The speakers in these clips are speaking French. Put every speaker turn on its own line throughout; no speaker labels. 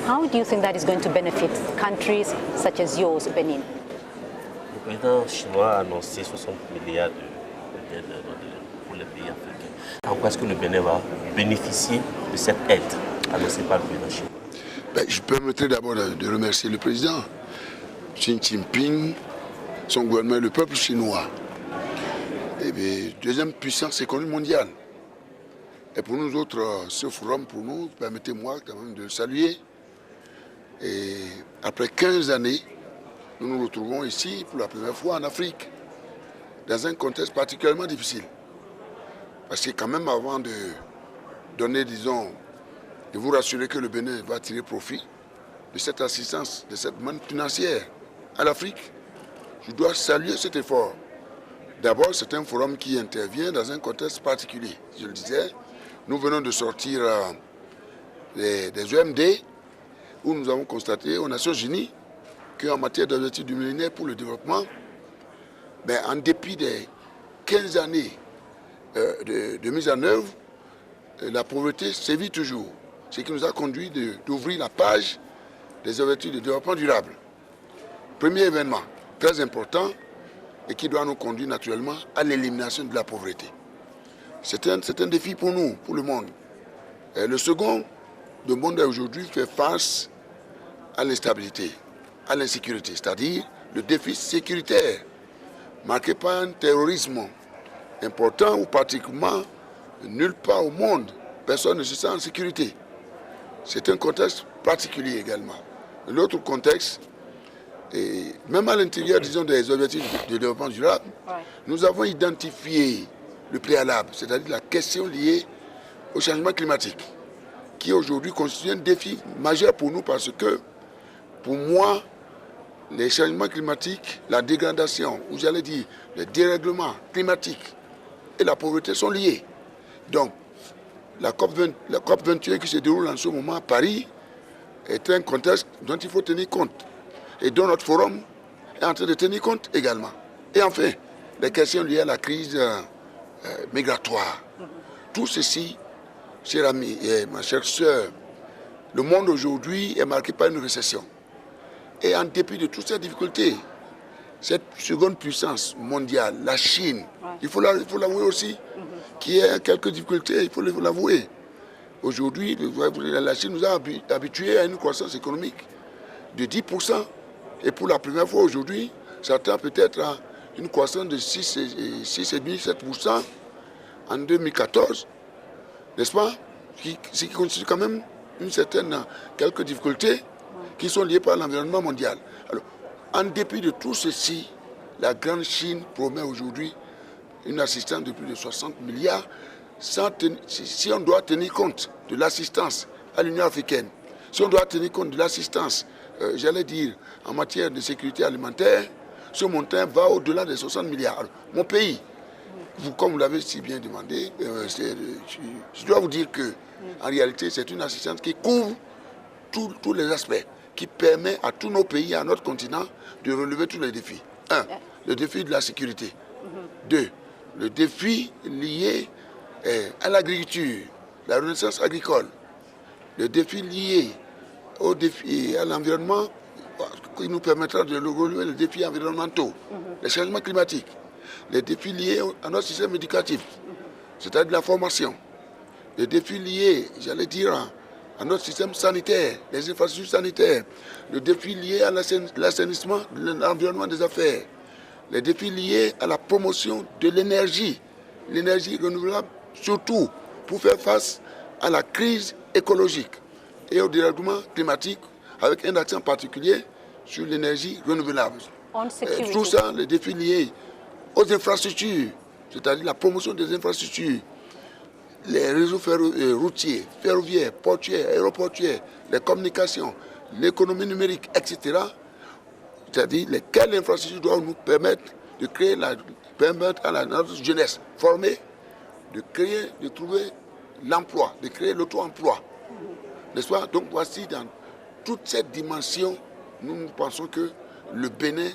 How do you think that is going to benefit countries such as yours, Benin?
Le président chinois a annoncé 60 milliards d'aide pour les pays africains. En quoi est-ce que le Bénin va bénéficier de cette aide annoncée par le président chinois?
Je permettrai d'abord de remercier le président Xi Jinping, son gouvernement et le peuple chinois. Et bien, deuxième puissance économique mondiale. Et pour nous autres, ce forum, pour nous, permettez-moi quand même de le saluer. Et après 15 années, nous nous retrouvons ici pour la première fois en Afrique, dans un contexte particulièrement difficile. Parce que quand même avant de donner, disons, de vous rassurer que le Bénin va tirer profit de cette assistance, de cette manne financière à l'Afrique, je dois saluer cet effort. D'abord, c'est un forum qui intervient dans un contexte particulier. Je le disais, nous venons de sortir des EMD où nous avons constaté aux Nations Unies qu'en matière d'objectifs du millénaire pour le développement, en dépit des 15 années de mise en œuvre, la pauvreté sévit toujours. Ce qui nous a conduit d'ouvrir la page des objectifs de développement durable. Premier événement très important et qui doit nous conduire naturellement à l'élimination de la pauvreté. C'est un défi pour nous, pour le monde. Et le second, le monde aujourd'hui fait face à l'instabilité, à l'insécurité, c'est-à-dire le défi sécuritaire marqué par un terrorisme important où pratiquement nulle part au monde, personne ne se sent en sécurité. C'est un contexte particulier également. L'autre contexte, et même à l'intérieur, disons, des objectifs de développement durable, nous avons identifié le préalable, c'est-à-dire la question liée au changement climatique, qui aujourd'hui constitue un défi majeur pour nous parce que, pour moi, les changements climatiques, la dégradation, ou j'allais dire le dérèglement climatique et la pauvreté sont liés. Donc, la COP 21 qui se déroule en ce moment à Paris est un contexte dont il faut tenir compte et dont notre forum est en train de tenir compte également. Et enfin, les questions liées à la crise migratoire. Tout ceci, chers amis et ma chère sœur, le monde aujourd'hui est marqué par une récession. Et en dépit de toutes ces difficultés, cette seconde puissance mondiale, la Chine, il faut l'avouer aussi, qui a quelques difficultés, il faut l'avouer. Aujourd'hui, la Chine nous a habitués à une croissance économique de 10%. Et pour la première fois aujourd'hui, certains peut-être à une croissance de 6,5-7% en 2014, n'est-ce pas? Ce qui constitue quand même quelques difficultés qui sont liées par l'environnement mondial. Alors, en dépit de tout ceci, la grande Chine promet aujourd'hui une assistance de plus de 60 milliards. Si on doit tenir compte de l'assistance à l'Union africaine, si on doit tenir compte de l'assistance, j'allais dire, en matière de sécurité alimentaire, ce montant va au-delà des 60 milliards. Alors, mon pays, comme vous l'avez si bien demandé, je dois vous dire que, en réalité, c'est une assistance qui couvre tous les aspects, qui permet à tous nos pays, à notre continent, de relever tous les défis. 1. Le défi de la sécurité. 2. Le défi lié à l'agriculture, la renaissance agricole. Le défi lié au défi à l'environnement, qui nous permettra de relever les défis environnementaux, les changements climatiques, les défis liés à notre système éducatif, c'est-à-dire la formation, les défis liés, j'allais dire, à notre système sanitaire, les infrastructures sanitaires, le défi lié à l'assainissement de l'environnement des affaires, les défis liés à la promotion de l'énergie renouvelable, surtout pour faire face à la crise écologique et au dérèglement climatique, avec un accent particulier sur l'énergie renouvelable. Tout ça, les défis liés aux infrastructures, c'est-à-dire la promotion des infrastructures, les réseaux routiers, ferroviaires, portuaires, aéroportuaires, les communications, l'économie numérique, etc. C'est-à-dire quelles infrastructures doivent nous permettre de créer, permettre à notre jeunesse formée de trouver l'emploi, de créer l'auto-emploi. N'est-ce pas? Donc voici, dans toute cette dimension, nous pensons que le Bénin,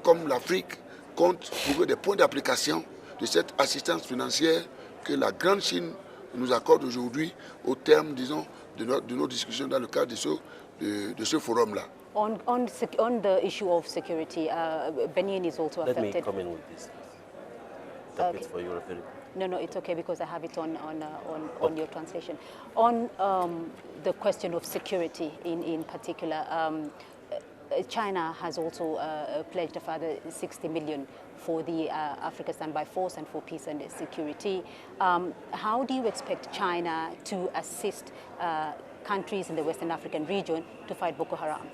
comme l'Afrique, compte trouver des points d'application de cette assistance financière que la grande Chine nous accorde aujourd'hui au terme, disons, de nos discussions dans le cadre de ce forum-là.
On the issue of security, Benin is also
Let
affected.
me come in with this. Interpret for you very quick.
No, it's okay because I have it on your translation. On the question of security in particular, China has also pledged a further 60 million for the Africa Standby Force and for peace and security. How do you expect China to assist countries in the Western African region to fight Boko Haram?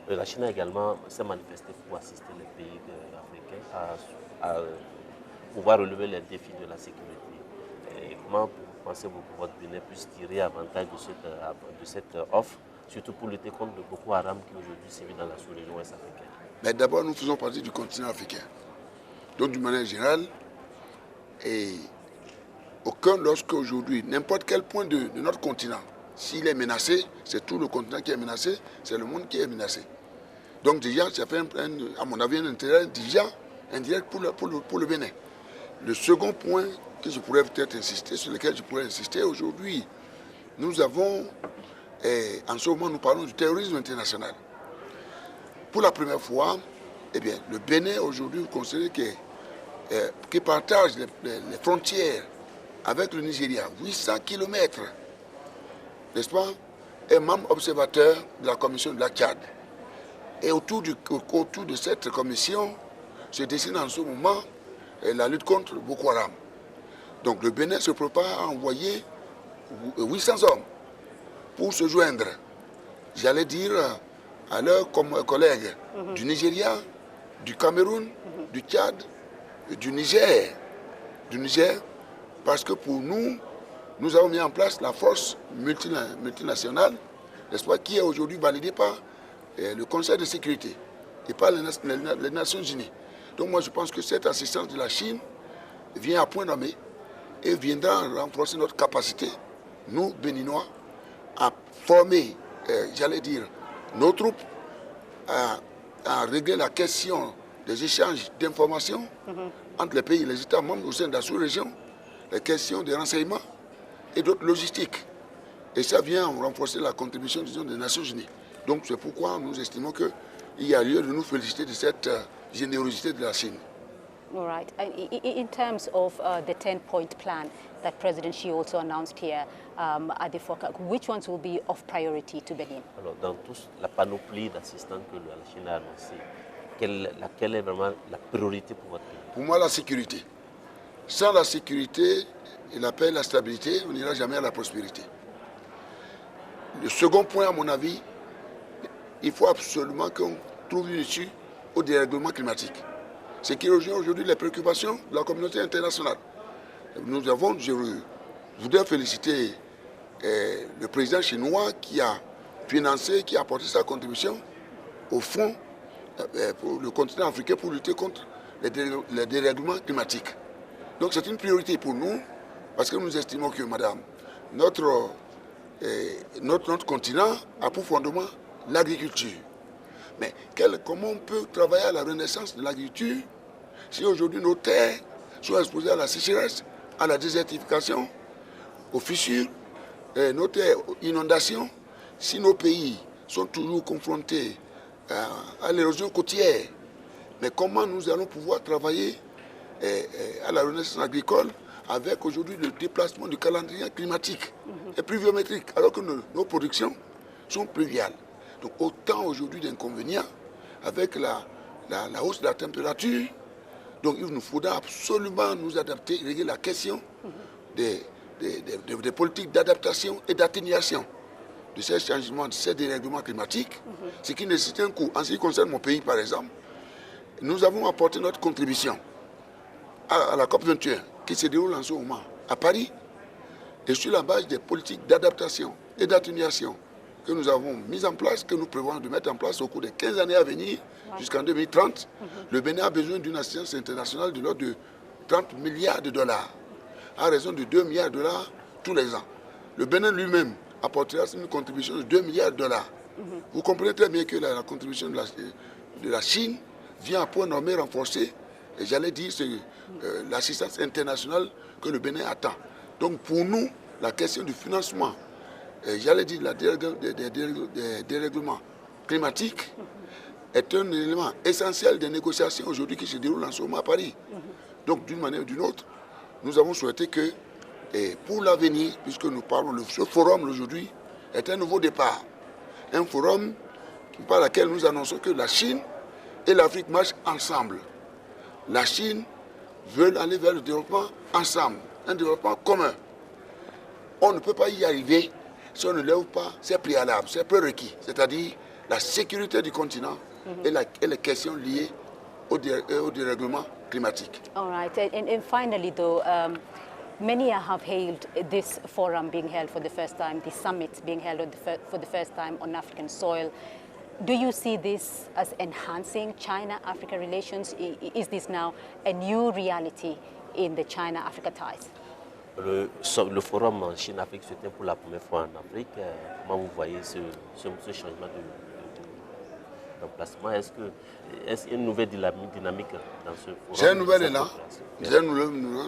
La Chine également s'est manifestée pour assister les pays africains à pouvoir relever les défis de la sécurité. Et comment pensez-vous que votre Bénin puisse tirer avantage de cette offre, surtout pour lutter contre le Boko Haram qui aujourd'hui sévit dans la sous-région ouest africaine?
Mais d'abord, nous faisons partie du continent africain. Donc, d'une manière générale, et lorsque aujourd'hui, n'importe quel point de notre continent, s'il est menacé, c'est tout le continent qui est menacé, c'est le monde qui est menacé. Donc déjà, ça fait, à mon avis, un intérêt déjà indirect pour le Bénin. Le second point que je pourrais peut-être insister, sur lequel je pourrais insister aujourd'hui, nous avons, en ce moment, nous parlons du terrorisme international. Pour la première fois, eh bien, le Bénin aujourd'hui, vous considérez qui partage les frontières avec le Nigeria, 800 km, n'est-ce pas, est membre observateur de la commission de la Tchad. Et autour de cette commission se dessine en ce moment la lutte contre Boko Haram. Donc le Bénin se prépare à envoyer 800 hommes pour se joindre, j'allais dire, à leurs collègues du Nigeria, du Cameroun, du Tchad, du Niger, parce que pour nous, nous avons mis en place la force multinationale, n'est-ce pas, qui est aujourd'hui validée par le Conseil de sécurité et par les Nations Unies. Donc moi je pense que cette assistance de la Chine vient à point nommé et viendra renforcer notre capacité, nous Béninois, à former, j'allais dire, nos troupes, à régler la question des échanges d'informations entre les pays et les États membres au sein de la sous-région, les questions de renseignement et d'autres logistiques. Et ça vient renforcer la contribution, disons, des Nations Unies. Donc c'est pourquoi nous estimons qu'il y a lieu de nous féliciter de cette générosité de la Chine.
All right. In terms of the 10-point plan that President Xi also announced here at the FOCAC, which ones will be of priority to Benin?
Alors, dans toute la panoplie d'assistance que la Chine a annoncée, laquelle est vraiment la priorité pour votre pays?
Pour moi, la sécurité. Sans la sécurité et la paix et la stabilité, on n'ira jamais à la prospérité. Le second point, à mon avis, il faut absolument qu'on trouve une issue au dérèglement climatique. Ce qui rejoint aujourd'hui les préoccupations de la communauté internationale. Je voudrais féliciter le président chinois qui a financé, qui a apporté sa contribution au fonds pour le continent africain pour lutter contre les dérèglements climatiques. Donc c'est une priorité pour nous parce que nous estimons que, madame, notre continent a pour fondement l'agriculture. Mais comment on peut travailler à la renaissance de l'agriculture si aujourd'hui nos terres sont exposées à la sécheresse, à la désertification, aux fissures, nos terres aux inondations, si nos pays sont toujours confrontés à l'érosion côtière? Mais comment nous allons pouvoir travailler à la renaissance agricole avec aujourd'hui le déplacement du calendrier climatique et pluviométrique, alors que nos productions sont pluviales? Donc autant aujourd'hui d'inconvénients avec la hausse de la température. Donc il nous faudra absolument nous adapter, régler la question des politiques d'adaptation et d'atténuation de ces changements, de ces dérèglements climatiques, ce qui nécessite un coût. En ce qui concerne mon pays, par exemple, nous avons apporté notre contribution à la COP21 qui se déroule en ce moment à Paris, et sur la base des politiques d'adaptation et d'atténuation que nous avons mises en place, que nous prévoyons de mettre en place au cours des 15 années à venir, jusqu'en 2030, le Bénin a besoin d'une assistance internationale de l'ordre de 30 milliards de dollars, à raison de 2 milliards de dollars tous les ans. Le Bénin lui-même apportera une contribution de 2 milliards de dollars. Vous comprenez très bien que la contribution de la Chine vient à point nommé renforcer, et j'allais dire, l'assistance internationale que le Bénin attend. Donc pour nous, la question du financement j'allais dire, des dérèglements climatiques est un élément essentiel des négociations aujourd'hui qui se déroulent en ce moment à Paris. Donc, d'une manière ou d'une autre, nous avons souhaité que, pour l'avenir, puisque nous parlons de ce forum aujourd'hui, est un nouveau départ. Un forum par lequel nous annonçons que la Chine et l'Afrique marchent ensemble. La Chine veut aller vers le développement ensemble, un développement commun. On ne peut pas y arriver si on ne lève pas ces préalables, ces prérequis, c'est-à-dire la sécurité du continent et les questions liées au dérèglement climatique.
All right, and finally though, many have hailed this forum being held for the first time, the summit being held for the first time on African soil. Do you see this as enhancing China-Africa relations? Is this now a new reality in the China-Africa ties?
Le forum en Chine-Afrique se tient pour la première fois en Afrique. Comment vous voyez ce changement d'emplacement? Est-ce qu'il y a une nouvelle dynamique dans ce forum?
C'est un nouvel élan.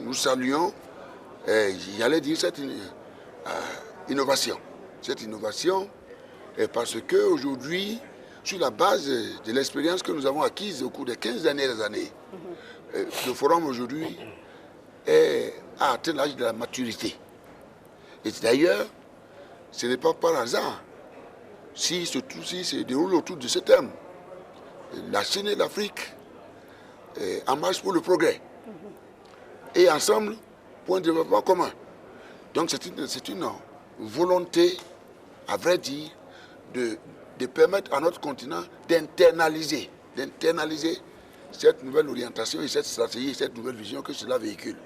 Nous saluons, j'allais dire, cette innovation. Cette innovation est parce qu'aujourd'hui, sur la base de l'expérience que nous avons acquise au cours des 15 dernières années, le forum aujourd'hui a atteint l'âge de la maturité. Et d'ailleurs, ce n'est pas par hasard si tout-ci se déroule autour de ce thème. La Chine et l'Afrique en marche pour le progrès. Et ensemble, pour un développement commun. Donc c'est une volonté, à vrai dire, de permettre à notre continent d'internaliser cette nouvelle orientation et cette stratégie, cette nouvelle vision que cela véhicule.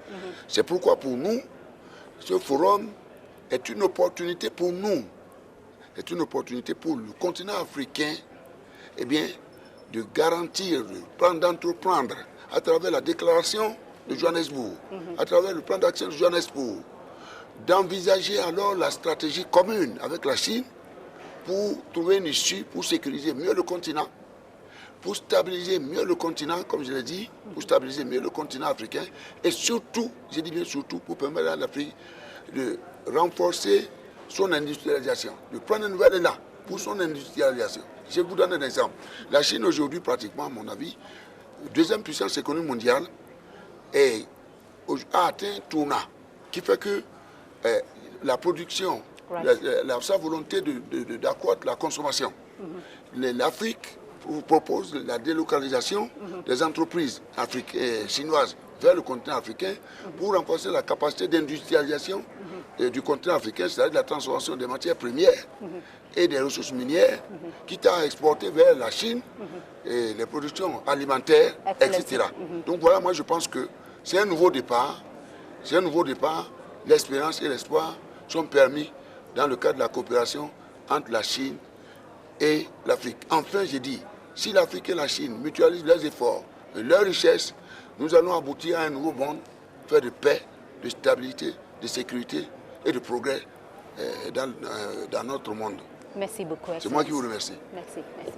C'est pourquoi pour nous, ce forum est une opportunité pour nous, est une opportunité pour le continent africain, eh bien, de garantir, d'entreprendre à travers la déclaration de Johannesburg, à travers le plan d'action de Johannesburg, d'envisager alors la stratégie commune avec la Chine pour trouver une issue, pour sécuriser mieux le continent, pour stabiliser mieux le continent, comme je l'ai dit, pour stabiliser mieux le continent africain, et surtout, je dis bien surtout, pour permettre à l'Afrique de renforcer son industrialisation, de prendre un nouvel élan pour son industrialisation. Je vous donne un exemple. La Chine aujourd'hui, pratiquement, à mon avis, deuxième puissance économique mondiale, a atteint un tournant qui fait que la production, sa volonté d'accroître la consommation. L'Afrique propose la délocalisation des entreprises chinoises vers le continent africain pour renforcer la capacité d'industrialisation du continent africain, c'est-à-dire la transformation des matières premières et des ressources minières, quitte à exporter vers la Chine et les productions alimentaires, etc. Donc voilà, moi je pense que c'est un nouveau départ. C'est un nouveau départ. L'espérance et l'espoir sont permis dans le cadre de la coopération entre la Chine et l'Afrique. Enfin, j'ai dit, si l'Afrique et la Chine mutualisent leurs efforts et leurs richesses, nous allons aboutir à un nouveau monde fait de paix, de stabilité, de sécurité et de progrès dans notre monde.
Merci beaucoup.
C'est moi qui vous remercie.
Merci. Merci.